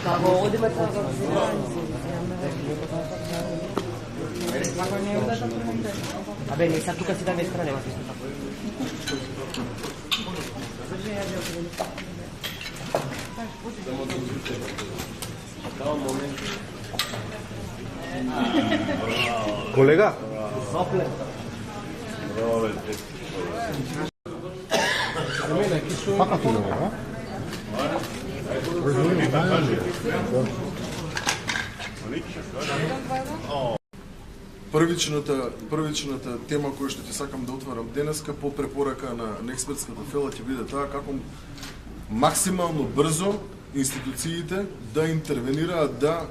да го одиме така. Абе, не са тука си да не стране, исто така. Колега? Пака ти а? Првичната тема која што ќе сакам да отварам денеска по препорака на експертската фела ќе биде таа како максимално брзо институциите да интервенираат, да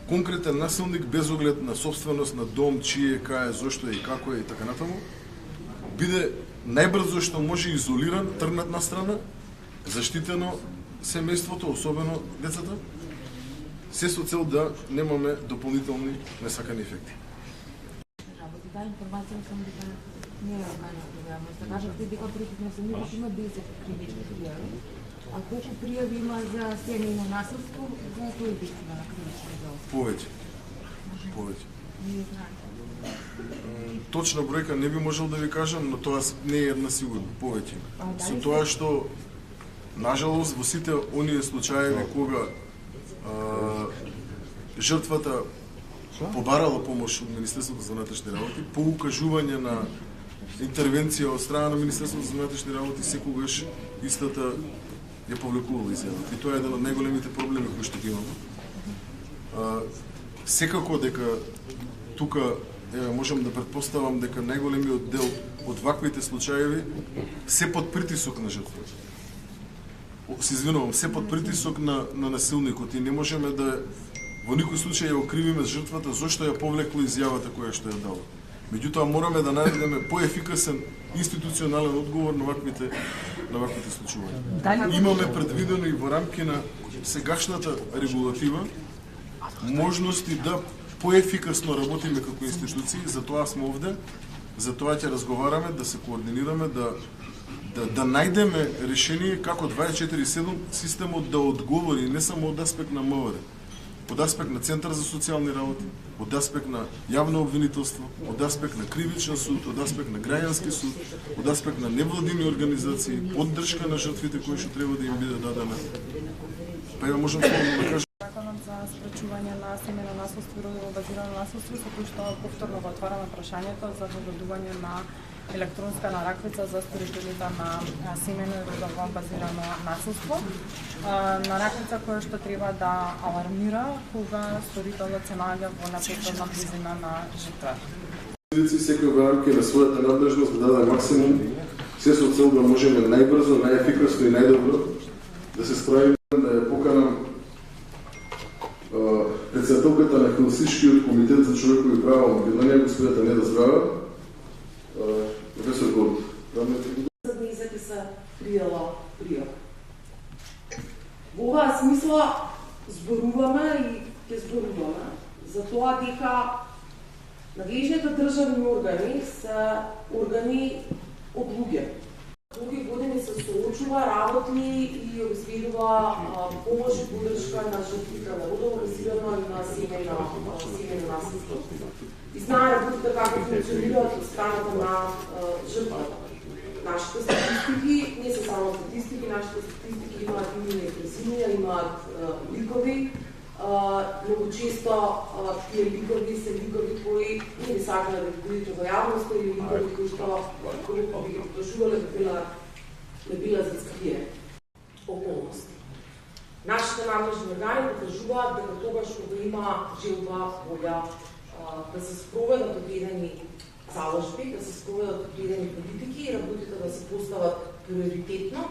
конкретен насилник без оглед на собственост на дом, чие, кај, зошто е и како е и така натаму, биде најбрзо што може изолиран, тргнат на страна, заштитено семејството, особено децата, се со цел да немаме дополнителни несакани ефекти. Таа информација сам дека не е организирана. Се кажете дека против насилникот има 10 кривични пријави, а колку пријави има за семејно насилство, за кои битива на кривични дела? Повеќе. Точна бројка не би можел да ви кажам, но тоа не е една сигурно, повеќе. Со тоа што, нажалост, во сите оние случаеви кога жртвата побарала помош од Министерството за внатрешни работи, по укажување на интервенција од страна на Министерството за внатрешни работи, секогаш истата ја повлекувала изјавата. И тоа е еден од најголемите проблеми кои што ги имаме. Секако дека тука можам да претпоставам дека најголемиот дел од ваквите случаеви се под притисок на жртвата. Се извинувам, се под притисок на насилникот и не можеме да во никој случај ја окривиме жртвата зошто ја повлекла изјавата која што ја дала. Меѓутоа мораме да најдеме поефикасен институционален одговор на ваквите случаи. Имаме предвидено и во рамки на сегашната регулатива можности да поефикасно работиме како институции, затоа сме овде, затоа ќе разговараме, да се координираме, да најдеме решение како 24/7 системот да одговори не само од аспект на МВР, од аспект на Центар за социјални работи, од аспект на јавно обвинителство, од аспект на кривичен суд, од аспект на граѓански суд, од аспект на невладини организации, поддршка на жртвите кои што треба да им биде дадена. Па ја можам само да кажам Законот за спречување на семејно насилство и родово базирано насилство, со кој што повторно го отвараме прашањето за воведување на електронска нараквица за сторителите на семејно и родово базирано насилство. Нараквица која што треба да алармира кога сторителот се наоѓа во непосредна близина на жртва. Секој во рамки на својата надлежност да даде максимум, се со цел да можеме најбрзо, најефикасно и најдобро да се справиме, да ја поканам председателката на Хелсиншкиот комитет за човекови права во Македонија, господјата Неда Здраве, професор Горд. За да записа пријава. Во оваа смисла зборуваме и ќе зборуваме за тоа дека надлежните државни органи се органи од луѓе. Долги години се соочува, работи и обезбедува помош и поддршка на жртвите на родово базирано и на семејно насилство. И знае работите како функционираат од страната на жртвата. Нашите статистики не се само статистики, нашите статистики имаат имена и презимија, имаат ликови. Многу често тие ликови се ликови кои не би сакале да ги видите во јавноста или ликови кои што колку би ги подложувале да биле за скрие околности. Нашите надлежни органи покажуваат дека тогаш кога има желба, волја да се спроведат одредени заложби, да се спроведат одредени политики и работите да се постават приоритетно,